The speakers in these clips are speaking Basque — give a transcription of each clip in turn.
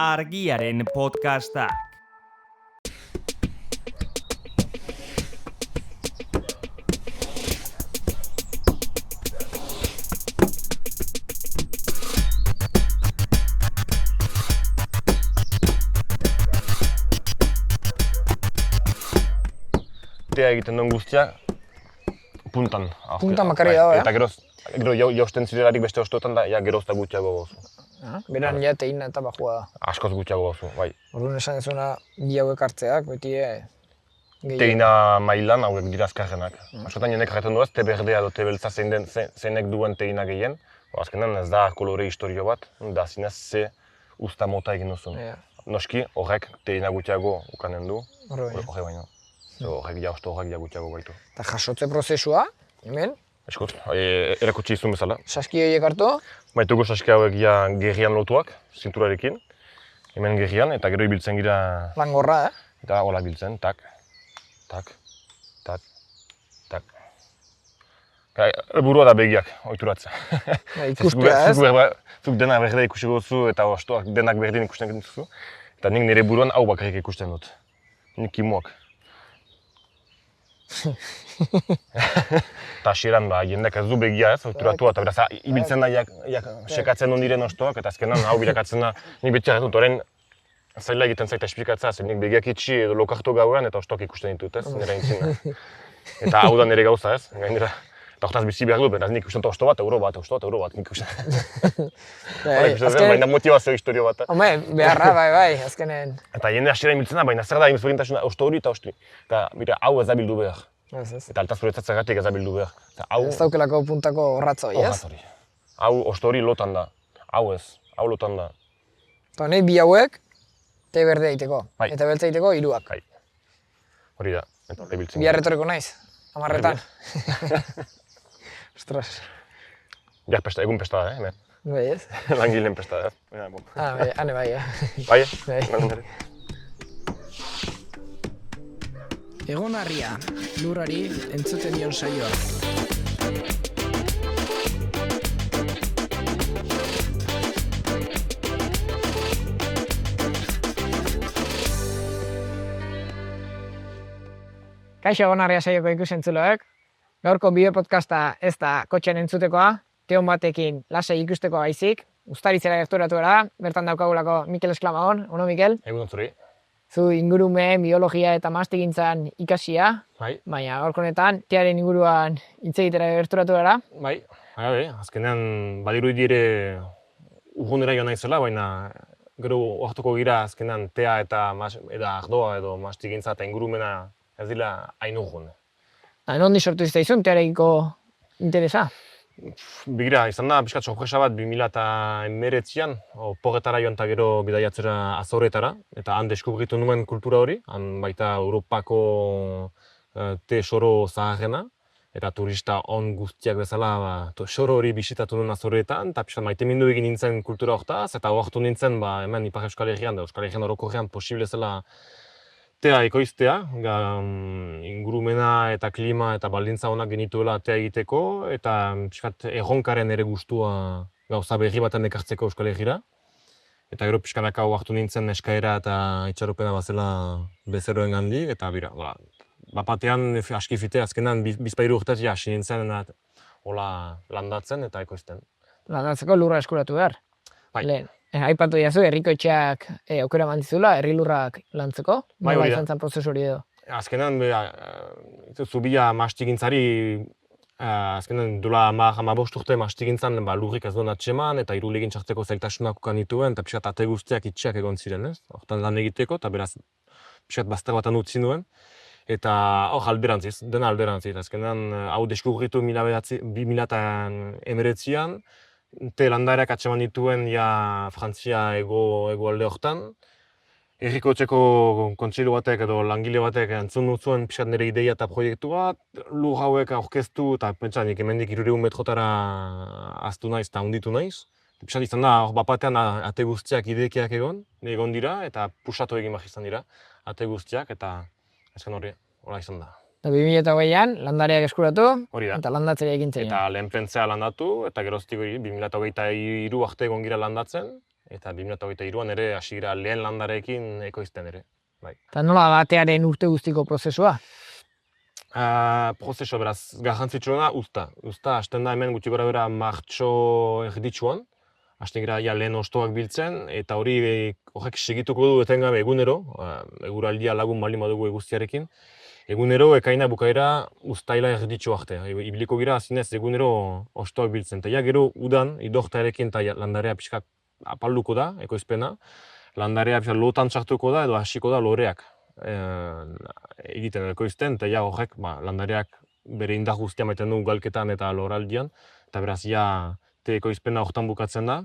Argiaren podcastak. Tea egiten duen guztiak puntan. Puntan bakarrik dago, Eta gero jausten zirelarik beste ostoetan da, geroz eta gutxiago gozu. Beran ja teina eta bajua da. Askoz gutxiago gozu, bai. Orduan esan ezuna bi hauek hartzeak, beti gehiago. Teina mailan hauek dira azkarrenak. Askotan jenek jarretan du ez, te berdea edo te beltza zeinek duen teina gehien. Azkenan ez da kolore historio bat, da zinez ze usta mota egin duzun. Noski horrek teina gutxiago ukanen du, horrek baino. Horrek horrek gutxiago baitu. Eta jasotze prozesua, hemen? Eskut, erakutsi izun bezala. Saski horiek hartu? Baituko saski hauek gerrian lotuak, zinturarekin. Hemen gerrian, eta gero ibiltzen gira... Langorra, Eta hola biltzen, tak, tak, tak, tak. Burua da begiak, ohituratzea. Ikustea ez? Zuk dena berde ikusi gozu eta ostoak denak berdin ikusten dituzu. Eta nik nire buruan hau bakarrik ikusten dut. Nik kimuak. Eta hasieran jendeak ez du begia ez, ohituratua, eta beraz ibiltzen da sekatzen ondiren ostoak, eta azkenan hau bilakatzen da, nik beti dut, orain zaila egiten zaita esplikatzea, zen nik begiak itxi edo lokartu gauean eta ostoak ikusten ditut ez, nire intzina. Eta hau da nire gauza ez, gainera. Eta hortaz bizi behar dut, beraz nik ikusten osto bat, euro bat, nik ikusten. Baina motivazio historio bat. Home, beharra, bai, azkenen. Eta jende hasiera ibiltzen da, baina zer da ezberdintasuna osto hori eta osto. Eta mira, hau ez da bildu behar. Eta altaz zuretzatzegatik ez da bildu behar. Ez daukelako puntako horratz hori, ez? Hau osto hori lotan da, hau ez, hau lotan da. Eta nahi bi hauek, te berde egiteko, eta beltza egiteko hiruak. Hori da, eta hori biltzen. Bihar etorriko naiz, 10etan. Ostras. Bihar pesta, egun pesta da, hemen. Bai ez? Langileen pesta da. Bai, hane bai, Bai, Egon harria, lurrari entzuten dion saioa. Kaixo Egon harria saioko ikusentzuleak. Gaurko bideo podcasta ez da kotxean entzutekoa, teon batekin lasai ikusteko baizik. Uztaritzera gerturatu gara, bertan daukagulako Mikel Esklamagon. Ono, Mikel? Egun zuri. Zu ingurumen, biologia eta mahastigintzan ikasia, baina gaurko honetan tearen inguruan hitz egitera gerturatu gara. Bai, azkenean badirudi ere urrunera joan naizela, baina gero oartuko gira azkenean tea eta ardoa edo mahastigintza eta ingurumena ez dira hain urrun. Nondi sortu zitzaizun tearekiko interesa? Begira, izan da pixkat sorpresa bat 2019an, oporretara joan eta gero bidaiatzera Azoretara, eta han deskubritu nuen kultura hori, han baita Europako te soro zaharrena, eta turista on guztiak bezala soro hori bisitatu nuen Azoretan, eta pixkat maitemindu egin nintzen kultura hortaz, eta ohartu nintzen hemen Ipar Euskal Herrian, da Euskal Herrian orokorrean posible zela tea ekoiztea, ingurumena eta klima eta baldintza onak genituela tea egiteko, eta pixkat erronkaren ere gustua gauza berri baten ekartzeko Euskal Herrira. Eta gero pixkanaka hartu nintzen eskaera eta itxaropena bazela bezeroen gandik, eta bapatean aski fite azkenan bizpairu urtez hasi nintzen landatzen eta ekoizten. Landatzeko lurra eskuratu behar? Bai. Aipatu diazu, herriko etxeak aukera eman dizula, herri lurrak lantzeko? Bai, hori da. Izan zen prozesu hori edo? Azkenan, zubila mahastigintzari, azkenan dula 15 urte mahastigintzan lurrik ez duen atxeman, eta irulegin txarteko zailtasunak ukan dituen, eta pixkat ate guztiak itxiak egon ziren, ez? Hortan lan egiteko, eta beraz, pixkat bazter batan utzi nuen. Eta hor alderantziz, dena alderantziz. Azkenan, hau deskubritu 2019an, te landareak atxeman dituen Frantzia hegoalde hortan. Herriko etxeko kontseilu batek edo langile batek entzun zuen pixkat nire ideia eta proiektu bat, lur hauek aurkeztu eta pentsa nik hemendik 300 metrotara aztu naiz eta hunditu naiz. Pixkat izan da, hor bapatean ate guztiak idekiak egon dira eta pusatu egin behar izan dira ate guztiak eta azken hori, hola izan da. 2008an landareak eskuratu eta landatzea egin zen. Eta lehenpentzea landatu eta geroztik 2023 arte egon gira landatzen. eta 2023an ere hasi gira lehen landareekin ekoizten ere. Bai. Eta nola batearen urte guztiko prozesua? Prozesua beraz, garrantzitsuena uzta. Uzta hasten da hemen gutxi gora bera martxo erditsuan. Hasten gira lehen ostoak biltzen, eta horrek segituko du etengabe egunero, eguraldia lagun baldin badugu eguztiarekin. Egunero, ekaina bukaera uztaila erditsu arte. Ibiliko gira zinez egunero ostoak biltzen. Eta gero udan, idortarekin eta landarea pixkat apalduko da, ekoizpena. Landarea pixkat lotan txartuko da edo hasiko da loreak egiten ekoizten. Eta horrek landareak bere indar guztia maiten du galketan eta loraldian. Eta beraz, ekoizpena horretan bukatzen da.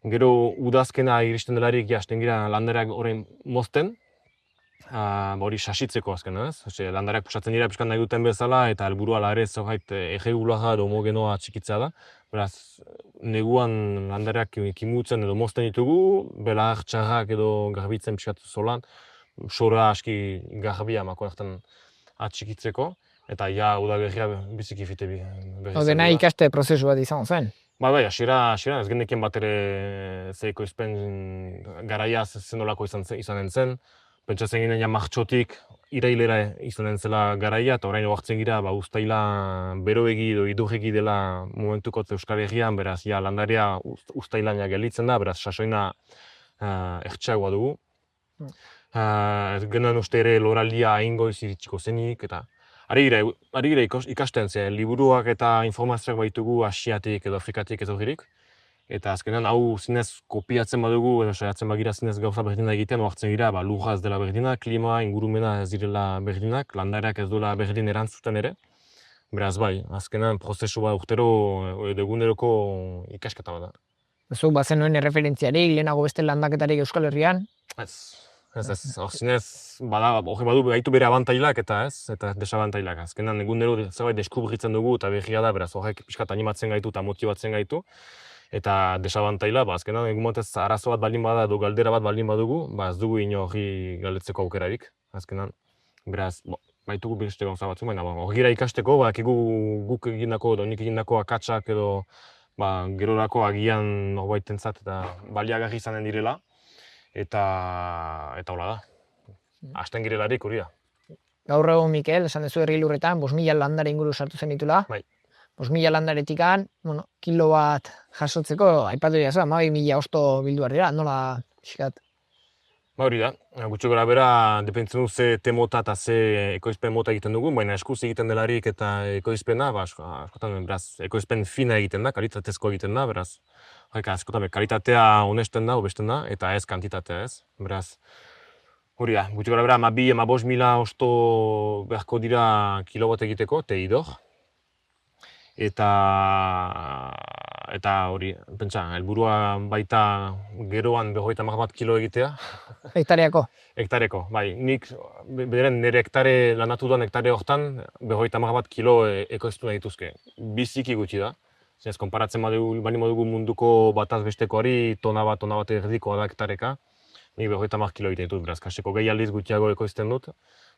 Gero udazkena iristen delarik hasten gira landareak horrein mozten. Hori sasitzeko azken, ez? Landareak pusatzen dira pixkan nahi duten bezala eta helburua ere zerbait erregulaga edo homogenoa txikitzea da. Beraz, neguan landareak kimutzen edo mozten ditugu, belar txarrak edo garbitzen pixkat zolan, sora aski garbia mako hartan atxikitzeko. Eta udaberria biziki fite berriz. Dena ikaste prozesu bat izan zen. Bai, hasiera ez genekien bat ere ze ekoizpen garaia zenolako izanen zen. Pentsatzen ginen martxotik irailera izanen zela garaia, eta orain oartzen gira uztaila beroegi edo idurregi dela momentuko Euskal Herrian, beraz landarea uztailan gelditzen da, beraz sasoina ertxagoa dugu. Genuen uste ere loraldia aingoiz iritsiko zenik, eta ari gira ikasten liburuak eta informazioak baitugu Asiatik edo Afrikatik etorririk. Eta azkenean hau zinez kopiatzen badugu edo saiatzen bagira zinez gauza berdina egiten, oartzen gira lurra ez dela berdina, klima, ingurumena ez direla berdinak, landareak ez duela berdin erantzuten ere. Beraz bai, azkenean prozesu bat urtero edo eguneroko ikasketa bat da. Zu bazen nuen erreferentziarik, lehenago beste landaketarik Euskal Herrian? Ez, zinez, hori badu gaitu bere abantailak eta desabantailak. Azkenean egunero zerbait deskubritzen dugu eta berria da, beraz horrek pixkat animatzen gaitu eta motibatzen gaitu. Eta desabantaila, azkenan egun batez arazo bat baldin bada edo galdera bat baldin badugu, ez dugu hori galdetzeko aukerarik, azkenan. Beraz, baitugu beste gauza batzuk, baina hori ikasteko, guk egindako edo nik egindako akatsak edo gerorako agian norbaitentzat eta baliagarri izanen direla. Eta hola da, hasten girelarik hori da. Gaur egun, Mikel, esan duzu herri lurretan, 5.000 landare inguru sartu zen ditula. Bai. 5.000 landaretikan, kilo bat jasotzeko, aipatu dira zua, 12.000 osto bildu behar dira, nola pixkat? Hori da, gutxi gora bera, dependitzen du ze temota eta ze ekoizpen mota egiten dugu, baina eskuz egiten delarik eta ekoizpena, askotan, beraz, ekoizpen fina egiten da, kalitatezko egiten da, beraz, askotan, kalitatea honesten da, hobesten da, eta ez kantitatea ez, beraz, hori da, gutxi gora bera, 2.000-5.000 osto beharko dira kilo bat egiteko, teidor. Eta hori, pentsa, helburua baita geroan 50 bat kilo egitea. Hektareako? Hektareko, bai. Nik nire hektare lanatu duan hektare horretan 50 bat kilo ekoiztu nahi dituzke. Biziki gutxi da. Zinez, konparatzen badugu munduko bataz bestekoari, tona bat erdikoa da hektareka. Nik 50 kilo egiten ditut, beraz, kaseko gehi aldiz gutxiago ekoizten dut.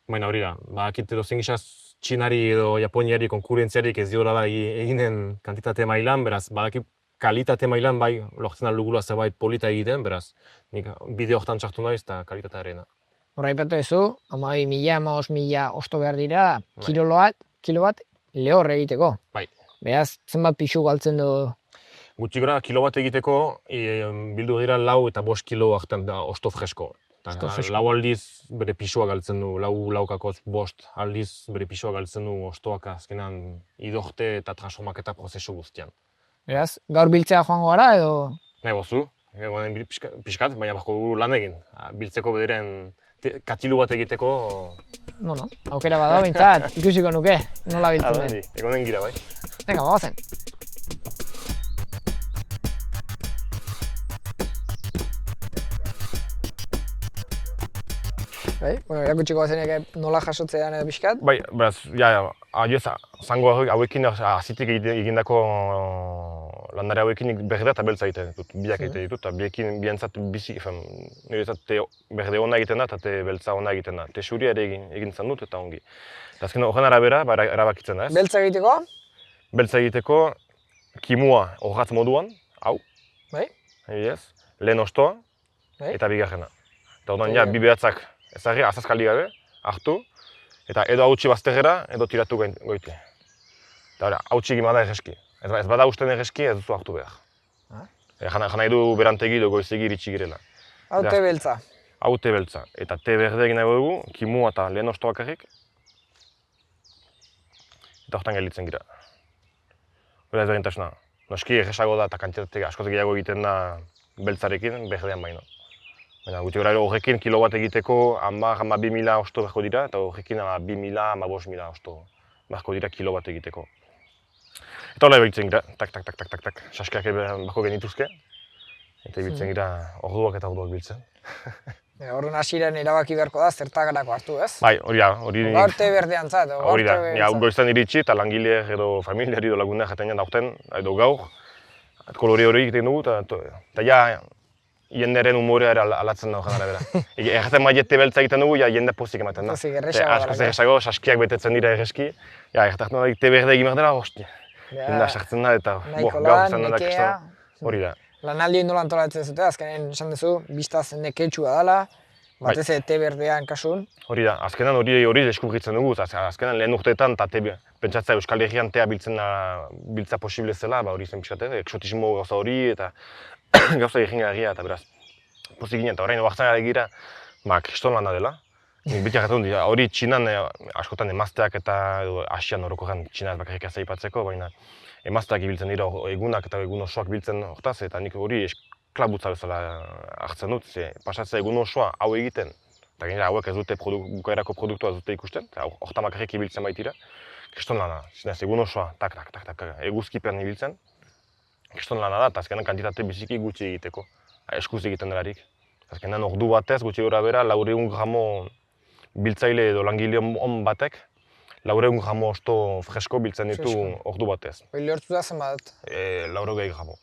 Baina hori da, bakit edo zen gizaz Txinari edo Japoniari konkurentziarik ez diola da eginen kantitate mailan, beraz, badaki kalitate mailan bai lortzen aldugula zerbait polita egiten, beraz, nik bideo horretan txartu naiz eta kalitatearena. Horra ipatu duzu, 12.000 osto behar dira, kilo bat lehor egiteko. Bai. Beraz, zenbat pixu galtzen du? Gutxi gora, kilo bat egiteko, bildu dira 4 eta 5 kilo hartan da osto fresko. Lau aldiz bere pisua galtzen du, laukakoz 5 aldiz bere pisua galtzen du ostoak azkenan idorte eta transformaketa prozesu guztian. Beraz, gaur biltzea joango gara edo? Nahi bozu, pixkat, baina bako lan egin. Biltzeko bederen katilu bat egiteko... Aukera bada bintzat, ikusiko nuke, nola biltzen den. Egonen gira, bai. Venga, bagoazen. Erakutsiko bazenek nola jasotzean edo pixkat? Bai, beraz, zango hauekin, azitik egindako landare hauekin berde eta beltza egiten ditut, biak egiten ditut, eta bientzat bizi, niretzat berde ona egiten da eta beltza ona egiten da. Te xuria ere egin zan dut eta ongi. Eta azken horren arabera, erabakitzen da ez. Beltza egiteko? Beltza egiteko, kimua horratz moduan, hau. Bai? lehen ostoa Bai. eta bigarrena. Eta orduan, Eta ja, bi behatzak ezagri, azazkali gabe, hartu, eta edo hautsi bazterrera, edo tiratu goiti. Eta hori, hautsi egin bada erreski. Ez bada usten erreski, ez duzu hartu behar. Ah. Jana nahi du berantegi edo goizegi iritsi girela. Hau te beltza. Hau te beltza. Eta te berde egin nahi dugu, kimua eta lehen ostoa bakarrik. Eta hortan gelditzen gira. Hori ez berintasuna. Noski erresago da eta kantitate askoz gehiago egiten da beltzarekin, berdean baino. Baina guti horrekin kilo bat egiteko 10.000 osto beharko dira, eta horrekin 2.000, 15.000 osto beharko dira kilo bat egiteko. Eta hola ibiltzen gira, tak, saskiak bako genituzke. Eta ibiltzen gira orduak eta orduak biltzen. Orduan hasieran erabaki beharko da zertagarako hartu, ez? Bai, hori da, hori... Gaur te berdean zat, Hori da, goiztan iritsi eta langileak edo familiari edo lagunak jaten jan daukten, edo gaur, kolore hori egiten dugu, eta ja, jenderen humorea ere alatzen dago jendara bera. Erraten maiete beltza egiten dugu, ja jende pozik ematen da. Pozik erresago gara. Askoz erresago, saskiak betetzen dira erreski. Ja, erraten da, te berde egin behar dela, hostia. Jendea sartzen da eta gaur zen da kriston. Hori da. Lanaldi nola antolatzen zute, azkenen esan duzu, biztaz neketsua dela, batez ere te berdean kasun. Hori da, azkenan hori deskubritzen dugu, azkenan lehen urteetan eta pentsatzea Euskal Herrian tea biltza posible zela, hori zen pixkate, eksotismo gauza hori eta gauza egingarria eta beraz. Pozik ginen, eta orain oaxtan gara egira, kriston lana dela. Beti agatzen dut, hori Txinan askotan emazteak eta Asian orokorrean Txinaz bakarrik aipatzeko, baina emazteak ibiltzen dira egunak eta egun osoak biltzen hortaz, eta nik hori esklabutza bezala hartzen dut, pasatzea egun osoa hau egiten, eta gainera hauek ez dute bukaerako produktua ez dute ikusten, eta hortan bakarrik ibiltzen baitira, kriston lana da, egun osoa, tak, eguzkipean ibiltzen, kriston lana da, eta azkenan kantitate biziki gutxi egiteko, eskuz egiten delarik. Azkenan ordu batez, gutxi gora bera, 400 gramo biltzaile edo langile on batek, 400 gramo osto fresko biltzen ditu ordu batez. Hoi lehortu da zenbat? 400 gramo.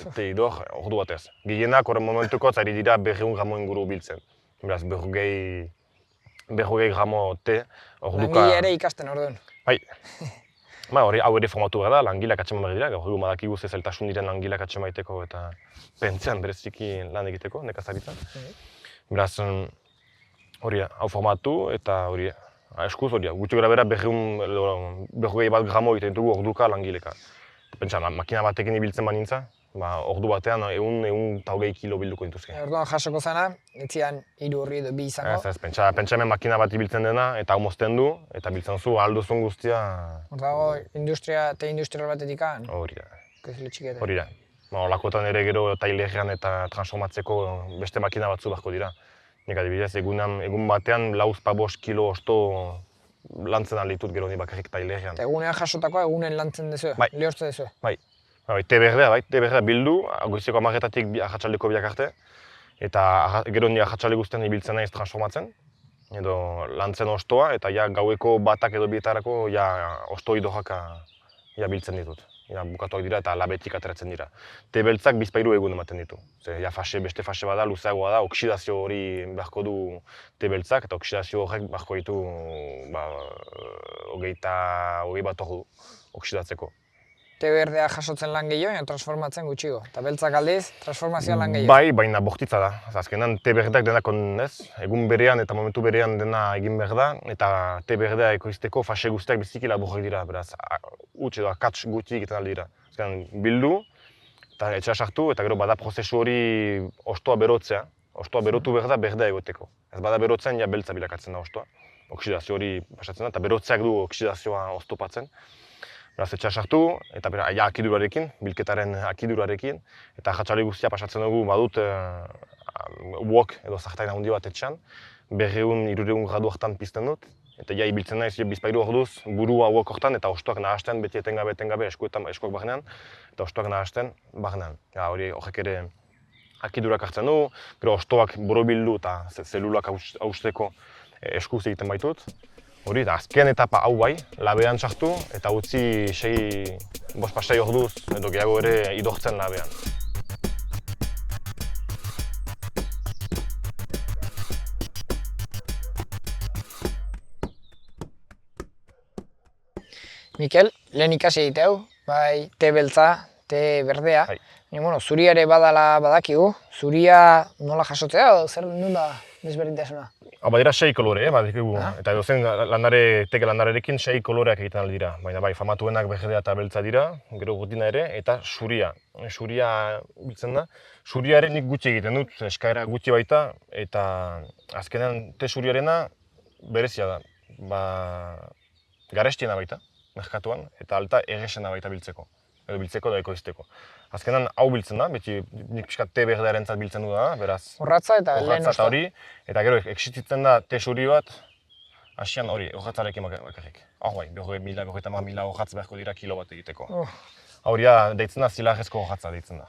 Eta idor, ordu batez. Gehienak horren momentuko ari dira 200 gramo inguru biltzen. Beraz, 200 gramo te, orduka... Langile ere ikasten orduan. Bai. Hau ere formatu behar da, langileak atxeman behar dira, gaur badakigu ze zailtasun diren langileak atxemaiteko eta pentzean bereziki lan egiteko, nekazaritzan. Beraz, hori hau formatu eta hori eskuz hori, gutxi gara bera 200 bat gramo egiten dugu orduka langileka. Pentsa, makina batekin ibiltzen banintza, ordu batean 120 kilo bilduko dituzke. Orduan jasoko zena, etzian 3 horri edo 2 izango. Ez, pentsa hemen makina bat ibiltzen dena eta hau mozten du, eta biltzen zu alduzun guztia... Hortago, industrial batetik an? Hori da. Txikete. Hori da. Olakotan ere gero tailerrean eta transformatzeko beste makina batzu beharko dira. Nik adibidez, egun batean 4-5 kilo osto lantzen alditut gero ni bakarrik tailerrean. Egunean jasotakoa egunen lantzen dezu, lehortzen dezu. Bai. Te berdea bildu, goizeko 10:00-tatik arratsaldeko 2 arte. Eta gero ni arratsale guztian ibiltzen naiz transformatzen. Edo lantzen ostoa, eta ja gaueko 1 edo 2 ja osto idorraka biltzen ditut. Bukatuak dira eta labetik ateratzen dira. Te beltzak 2-3 egun ematen ditu. Beste fase bada, luzeagoa da, oksidazio hori beharko du te beltzak, eta oksidazio horrek beharko ditu 20 bat ordu oksidatzeko. Te berdea jasotzen lan gehiago, transformatzen gutxigo. Eta beltzak aldiz, transformazioa lan gehiago. Bai, baina bortitza da. Azkenan te berdeak denak egun berean eta momentu berean dena egin behar da, eta te berdea ekoizteko fase guztiak biziki laburrak dira, beraz, huts edo akats gutxi egiten aldi dira. Azkenan bildu, eta etxera sartu, eta gero bada prozesu hori ostoa berotzea. Ostoa berotu behar da berdea egoteko. Ez bada berotzen, ja beltza bilakatzen da ostoa. Oksidazio hori pasatzen da, eta berotzeak du oksidazioa oztopatzen. Beraz, etxera sartu, eta akidurarekin, bilketaren akidurarekin, eta arratsale guztia pasatzen dugu badut wok edo zartain handi bat etxean, 200-300 gradu hartan pizten dut, eta ibiltzen naiz 2-3 orduz, burua wok hortan, eta ostoak nahasten beti etengabe eskuak barnean, eta ostoak nahasten barnean. Hori horrek ere akidurak hartzen du, gero ostoak borobildu eta zelulak hausteko eskuz egiten baitut. Hori, da azken etapa hau bai, labean sartu eta utzi 5-6 orduz edo gehiago ere idortzen labean. Mikel, lehen ikasi egiteu, bai, te beltza, te berdea, Bueno, zuria ere badala badakigu. Zuria nola jasotzea edo zer nun da desberdintasuna? Badira 6 kolore, badikigu. Eta edozen teke landarerekin 6 koloreak egiten ahal dira. Baina bai, famatuenak begedea eta beltza dira, gero gutina ere, eta zuria. Zuria biltzen da. Zuriaren nik gutxi egiten dut, eskaera gutxi baita, eta azkenean te zuriarena berezia da. Garestiena baita, merkatuan, eta alta egesena baita biltzeko. Edo biltzeko da ekoizteko. Azkenan hau biltzen da, beti nik pixkat te berdearentzat biltzen du da, beraz. Horratza eta lehen eta hori, eta gero existitzen da te zuri bat, hasian hori, horratzarekin bakarrik. Bai, 50.000 horratz beharko dira kilo bat egiteko. Hauria deitzen da zilarrezko horratza deitzen da.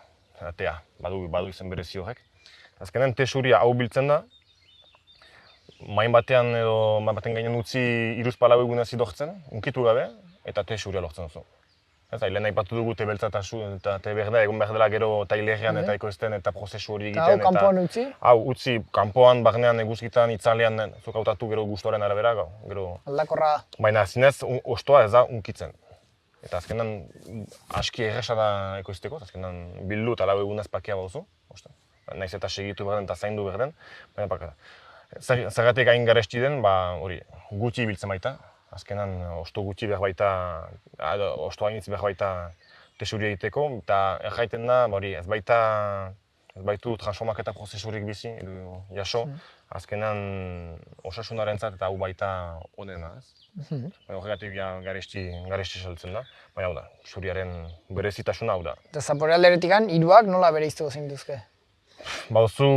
Tea, badu izen berezi horrek. Azkenan te zuria hau biltzen da, main batean edo baten gainen utzi 3-4 egunez idortzen, unkitu gabe, eta te zuria lortzen duzu. Lehen aipatu dugu te beltza eta te berdea egon behar dela gero tailerrean eta ekoizten eta prozesu hori egiten. Eta hau kanpoan utzi? Hau utzi, kanpoan, barnean, eguzkitan, itzalean, zuk hautatu gero gustuaren arabera. Aldakorra da. Baina zinez, ostoa ez da unkitzen. Eta azkenan aski erresa da ekoizteko, azkenan bildu eta 4 egunez pakia bauzu. Naiz eta segitu behar den eta zaindu behar den. Zergatik hain garesti den, gutxi biltzen baita. Azkenan osto gutxi behar baita, osto hainitz behar baita te zuria egiteko, eta erraiten da, ez baitu transformaketa prozesurik bizi, jaso, azkenan osasunarentzat eta hau baita onena, ez? Horregatik garesti saltzen da, baina hau da, zuriaren berezitasuna hau da. Eta zapore alderetik hiruak nola bereiztuko zeintuzke? Bauzu,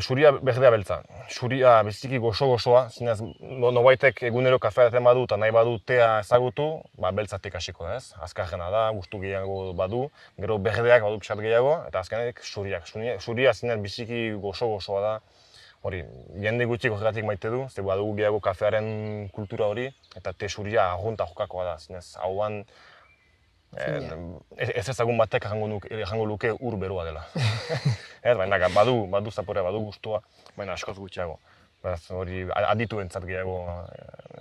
zuria berdea beltza. Zuria biziki gozo-gozoa, zinez nobaitek egunero kafea eten badu eta nahi badu tea ezagutu, beltzatik hasiko da ez. Azkarrena da, gustu gehiago badu, gero berdeak badu pixat gehiago, eta azkenetik zuriak. Zuria zinez biziki gozo-gozoa da. Hori, jende gutxik horregatik maite du, ze badugu gehiago kafearen kultura hori, eta te zuria arrunta jokakoa da, zinez hauan ez ezagun batek jango luke ur beroa dela. Baina badu zaporea, badu gustua, baina askoz gutxiago. Hori adituentzat gehiago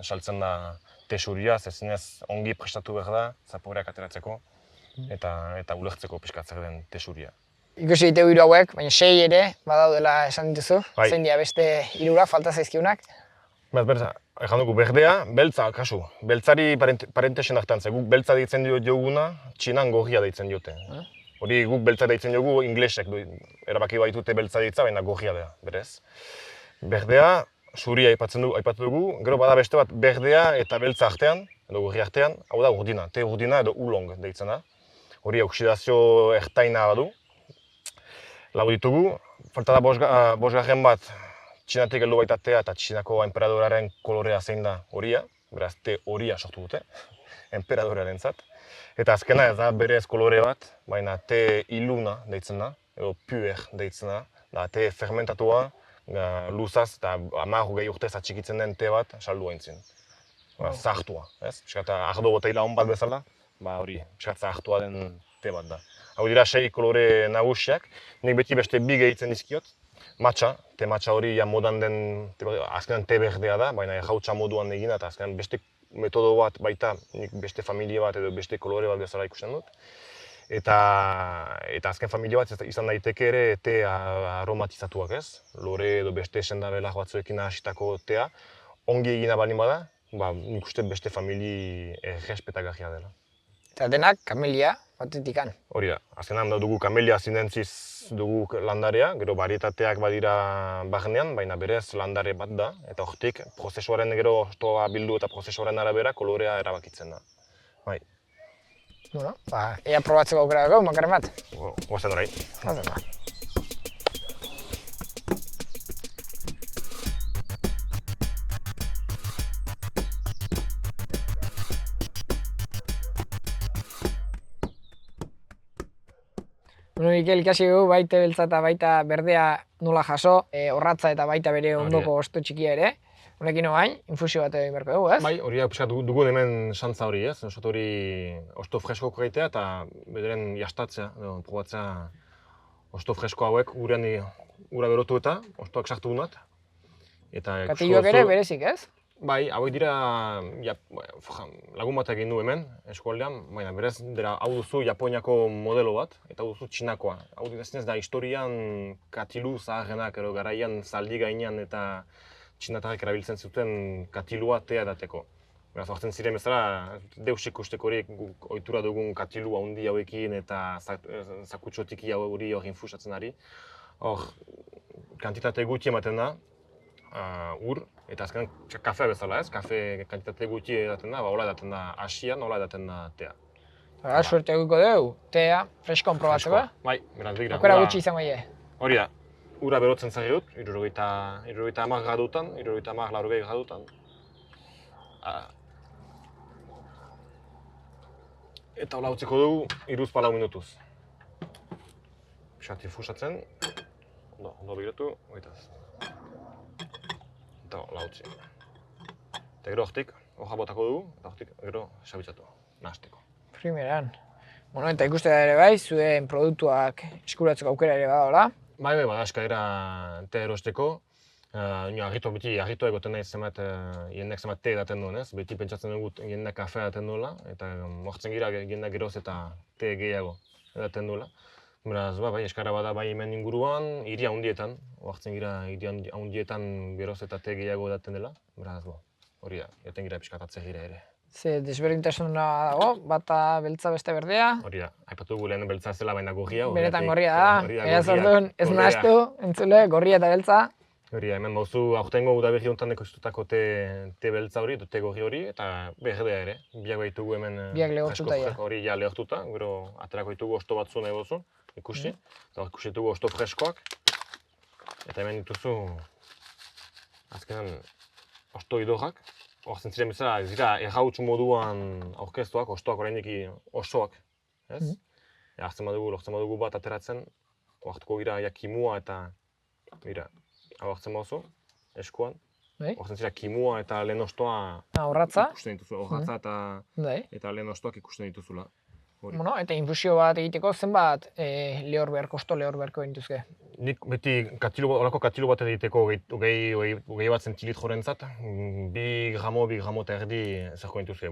saltzen da te zuria, zinez ongi prestatu behar da zaporeak ateratzeko eta ulertzeko pixkat zer den te zuria. Ikusi ditu 3 hauek, baina 6 ere badaudela esan dituzu. Zein dira beste 3 falta zaizkiunak? Ejan dugu berdea, beltza, kasu. Beltzari parentesen hartan, guk beltza deitzen dioguna, Txinan gorria deitzen diote. Hori guk beltza deitzen diogu, inglesek erabaki baitute beltza deitza, baina gorria da, berez. Berdea, zuria aipatu dugu, gero bada beste bat berdea eta beltza artean, edo gorria artean, hau da urdina, te urdina edo oolong deitzen da. Hori oksidazio ertaina badu. Lau ditugu, falta da bosgarren bat, Txinatik heldu baita tea eta Txinako enperadoraren kolorea zein da horia, beraz te horia sortu dute, enperadorearentzat. Eta azkena ez da berez kolore bat, baina te iluna deitzen da, edo puer deitzen da, te fermentatua, luzaz eta 10 urtez atxikitzen den te bat saldu haintzin. Zahartua, ez? Piskat ardo boteila hon bat bezala, hori, piskat zahartua den te bat da. Hau dira 6 kolore nagusiak, nik beti beste 2 gehitzen dizkiot. Matxa, te matxa hori modan den, azkenan te berdea da, baina jautza moduan egina eta azkenan beste metodo bat baita, beste familia bat edo beste kolore bat bezala ikusten dut. Eta azken familia bat izan daiteke ere te aromatizatuak ez, lore edo beste sendabelak batzuekin hasitako tea, ongi egina baldin bada, nik uste beste familia errespetagarria dela. Eta denak kamelia batetikan. Hori da, azkenan dugu kamelia zinentziz dugu landarea, gero varietateak badira barnean, baina berez landare bat da, eta hortik prozesuaren gero ostoa bildu eta prozesuaren arabera kolorea erabakitzen da. Bai. Bueno, ea probatzeko aukera dago, makarren bat. Goazen orai. Mikel ikasi dugu, baita beltza eta baita berdea nola jaso, horratza eta baita bere ondoko osto txikia ere. Honekin oain, infusio bat egin beharko dugu, ez? Bai, hori dugun hemen santza hori, ez? Hori osto freskoko egitea eta bederen jastatzea, probatzea osto fresko hauek ura berotu eta ostoak sartu dunat. Katiloak ere berezik, ez? Bai, hauek dira, lagun bat egin du hemen, eskualdean, baina berez, hau duzu Japoniako modelo bat, eta hau duzu Txinakoa. Hau ez da historian katilu zaharrenak, edo garaian zaldi gainean eta txinatarrek erabiltzen zuten katilua tea edateko. Beraz, hartzen ziren bezala, deus ikusteko horiek ohitura dugun katilu handi hauekin eta zakutxotiki hori hor infusatzen ari. Hor, kantitate gutxi ematen da, ur, eta azkenan kafea bezala ez, kafe kantitate gutxi edaten da, hola edaten da asian, hola edaten da tea. Suerte eguko dugu, tea, freskon probatzeko. Bai, beraz begira. Okera gutxi izango ie. Hori da, ura berotzen zari dut, 70 gradutan, 70-80 gradutan. Eta hola utziko dugu 3-4 minutuz. Pixat infusatzen, ondo begiratu, goitaz. Eta hola utzi. Eta gero hortik, hoja botako dugu, eta hortik gero sabitzatu, nahasteko. Primeran. Bueno, eta ikuste da ere bai, zuen produktuak eskuratzeko aukera ere badaola. Bai, bada eskaera tea erosteko. Beti harritu egoten nahi jendeak zenbat te edaten duen, ez? Beti pentsatzen dugu jendeak kafea edaten duela, eta mortzen gira jendeak geroz eta te gehiago edaten duela. Beraz, bai, eskaera bada bai hemen inguruan, hiri handietan, hartzen gira hiri handietan geroz eta te gehiago edaten dela. Beraz, hori da, jaten gira pixkatatzen gira ere. Ze desberdintasuna dago, bata beltza beste berdea. Hori da, aipatu dugu lehen beltza zela baina gorria. Benetan gorria da, ega zordun ez nahastu, entzule, gorria eta beltza. Hori da, hemen bauzu aurtengo udaberri honetan ekoiztutako te beltza hori, te gorri hori, eta berdea ere. Biak baitugu hemen biak lehortuta ja. Hori ja lehortuta, gero aterako ditugu osto batzu nahi bozu, ikusi. Eta ikusi ditugu osto freskoak. Eta hemen dituzu, azkenan, osto idorrak. Hor zentziren bezala, ez dira errautsu moduan aurkeztuak, ostoak oraindik osoak, ez? Hartzen badugu bat ateratzen, hartuko gira kimua eta, hau hartzen baduzu, eskuan. Hor zentzira kimua eta lehen ostoa ikusten dituzu, horratza eta lehen ostoak ikusten dituzula. Bueno, eta infusio bat egiteko zenbat osto lehor beharko dituzke? Nik beti olako katilu bat egiteko hogei bat zentilitro-rentzat, 2 gramo eta erdi zerko dituzke,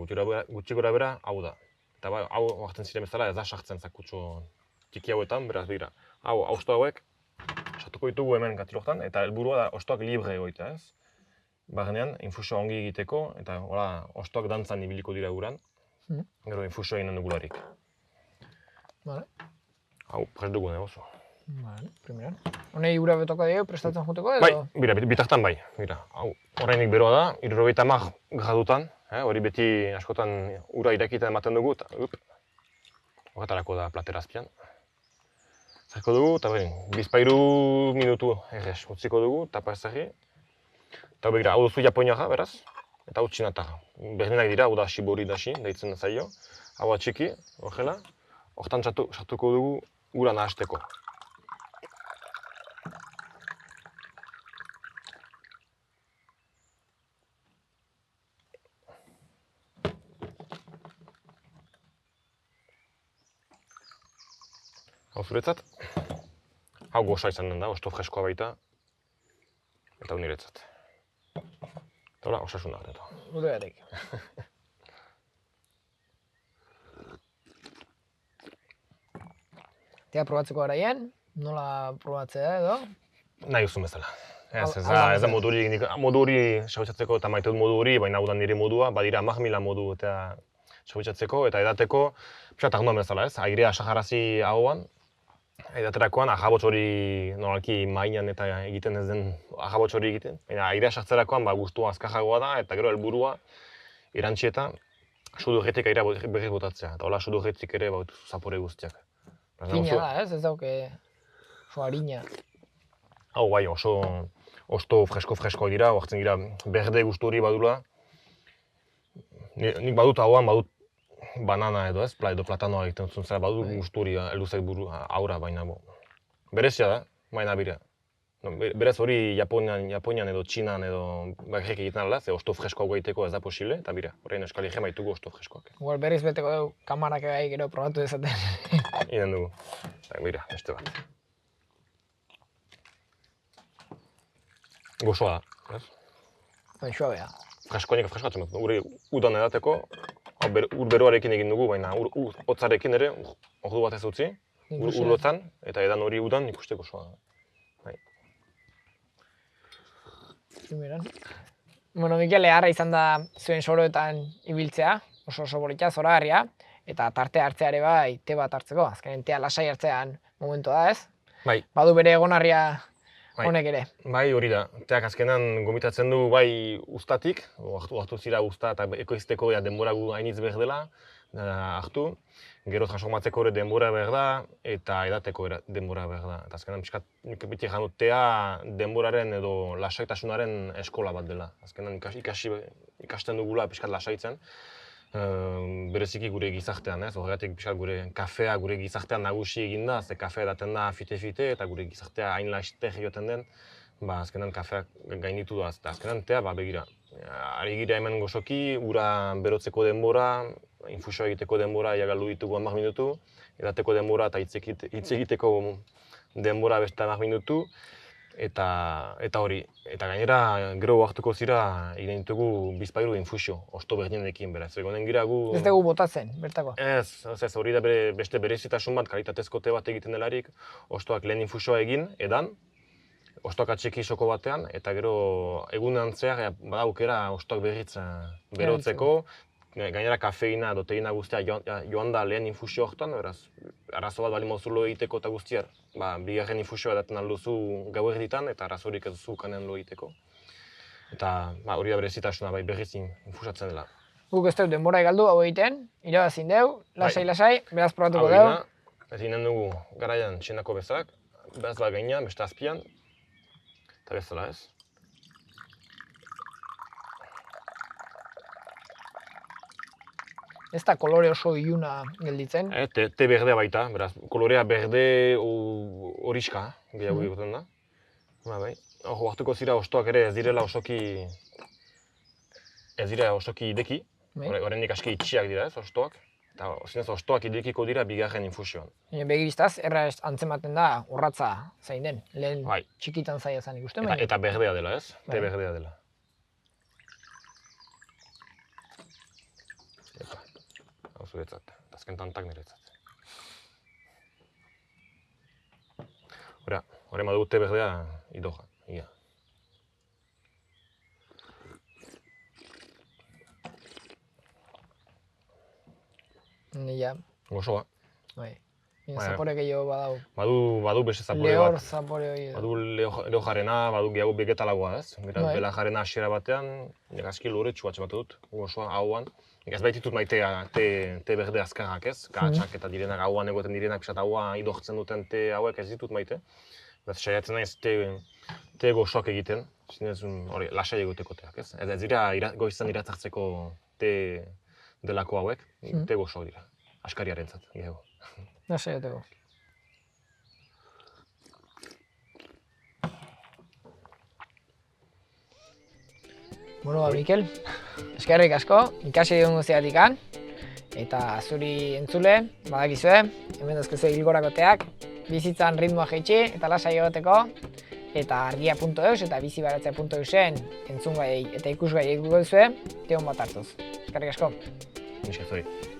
gutxi gora bera, hau da. Eta hau hartzen ziren bezala ez da sartzen zakutxo txiki hauetan, beraz dira. Hau, osto hauek, sartuko ditugu hemen katilotan, eta helburua da ostoak libre egoita, ez? Barrenean, infusio ongi egiteko, eta ostoak dantzan ibiliko dira uran, gero infusio eginen dugularik. Hau, prest dugu oso. Primeran. Honei ura betoko dugu, prestatzen juteko edo? Bai, bitartan bai. Hau, orainik beroa da, 70 gradutan, hori beti askotan ura irakita ematen dugu, eta horretarako da platera azpian. Zarko dugu, eta bizpairu minutu errez utziko dugu, tapa ezagri. Eta begira, hau duzu Japoniara, beraz, eta hau txinatarra. Berdinak dira, hau da shibori dashi, deitzen zaio. Hau atxiki, horrela, hortan sartuko dugu ura nahasteko. Hau zuretzat, hau goza izanen da, osto freskoa baita, eta hau niretzat. Eta hola, osasuna eta. Gure batek. Tea probatzeko garaian, nola probatzea edo? Nahi duzun bezala. Ez da modu hori xabitzatzeko eta maite dut modu hori, baina hau da nire modua, badira 10.000 modu eta xabitzatzeko eta edateko, pixat arduan bezala ez, airea saharazi ahoan, edaterakoan ahabotz hori normalki mainan eta egiten ez den ahabotz hori egiten. Baina airea sartzerakoan gustua azkarragoa da eta gero helburua erantzieta sudurretik airea berriz botatzea. Eta hola sudurretik ere zapore guztiak. Fina da ez dauke oso harina. Hau bai, osto fresko dira, hartzen gira berde gustu hori badula. Nik badut hauan, badut banana edo ez, edo platanoa egiten zuen zera, badut gustu hori heluzek aura baina berezia da, baina bira. Berez hori Japonian edo Txinan edo bakarrik egiten ala, ze osto freskoa egiteko ez da posible, eta bira, horrein euskal egin baitugu osto freskoak. Igual berriz beteko dugu, kamarak egai gero probatu dezaten. Inen dugu, bira, beste bat. Gozoa da, ez? Suabea. freskoatzen dut. Gure udan edateko, ur beroarekin egin dugu, baina ur hotzarekin ere, ordu bat ez utzi, ur lotzan, eta edan hori udan ikusteko osoa. Bai. Bueno, Mikel, harra izan da zuen soroetan ibiltzea, oso polita, zoragarria, eta tarte hartzea ere bai, te bat hartzeko, azkenen tea lasai hartzean momentua da, ez? Bai. Badu bere egonarria honek ere. Bai, hori da. Teak azkenan gomitatzen du bai uztatik, hartu zira uzta eta ekoizteko denbora gu hainitz behar dela, hartu, gero transformatzeko ere denbora behar da, eta edateko denbora behar da. Eta azkenan pixkat, beti janut tea denboraren edo lasaitasunaren eskola bat dela. Azkenan ikasten dugula pixkat lasaitzen. Bereziki gure gizartean, ez? Horregatik pixkat gure kafea gure gizartean nagusi egin da, ze kafea edaten da fite-fite eta gure gizartea hain laster joten den, azkenan kafeak gainitu da. Eta azkenan tea, begira. Ari gira hemen gozoki, ura berotzeko denbora, infusioa egiteko denbora galdu ditugu 10 minutu, edateko denbora eta hitz egiteko denbora beste 10 minutu, eta hori. Eta gainera, gero hartuko zira egin ditugu bizpahiru infusio, osto berdinekin beraz. Egonen gira gu... Ez dugu botatzen, bertako? Ez, hori da beste berezitasun bat, kalitatezko te bat egiten delarik, ostoak lehen infusioa egin, edan, ostoak atxeki soko batean, eta gero egunean zehar badaukera ostoak berriz berotzeko, gainera kafeina edo teina guztia joan da lehen infusio horretan, beraz, arazo bat bali mozulo egiteko eta guztiar. Bigarren infusioa edaten alduzu gauerditan eta arazorik ez duzu kanen lo egiteko. Eta hori da berezitasuna berriz infusatzen dela. Guk ez dut denbora galdu hau egiten, irabazin deu, lasai, beraz probatuko deu. Ez ginen dugu garaian txinako bezalak, beraz bat gainean, beste azpian, eta bezala ez. Ez da kolore oso iluna gelditzen. Te berdea baita, beraz, kolorea berde horiska gehiago egoten da. Bai. Hor hartuko zira ostoak ere ez direla osoki ideki. Horrendik aski itxiak dira ez, ostoak. Eta zinez ostoak idekiko dira bigarren infusioan. Begiristaz, erraz antzematen da urratza zain den. Lehen txikitan zaila zan ikusten. Eta berdea dela ez, te berdea dela. Hau zuretzat, azken tantak niretzat. Horre madugu te berdea idoja, ia. Ja. Gozoa. Bai. Zapore gehiago badau. Badu beste zapore bat. Lehor zapore hori. Badu lehojarena, badu gehiago begetalagoa ez. Belajarena hasiera batean, aski loretsu bat dut, gozoa, hauan. Ez baititut maitea te berde azkarrak ez, kahatsak eta direnak hauan egoten direnak, pixat haua idortzen duten te hauek ez ditut maite. Beraz, saiatzen naiz te gozoak egiten, zinez lasai egoteko teak ez. Ez dira goizan iratzartzeko te delako hauek, te gozoak dira, askariarentzat gehiago. Lasai egoteko. Bueno, Mikel, eskerrik asko, ikasi dugun guztiatikan, eta zuri entzule, badakizue, hemen dazkezue hilgorakoteak, bizitzan ritmoa jaitsi eta lasai egoteko, eta argia.eus eta bizibaratzea.eusen entzungai eta ikusgai egiko duzue, teon bat hartuz. Eskerrik asko. Mila zuri.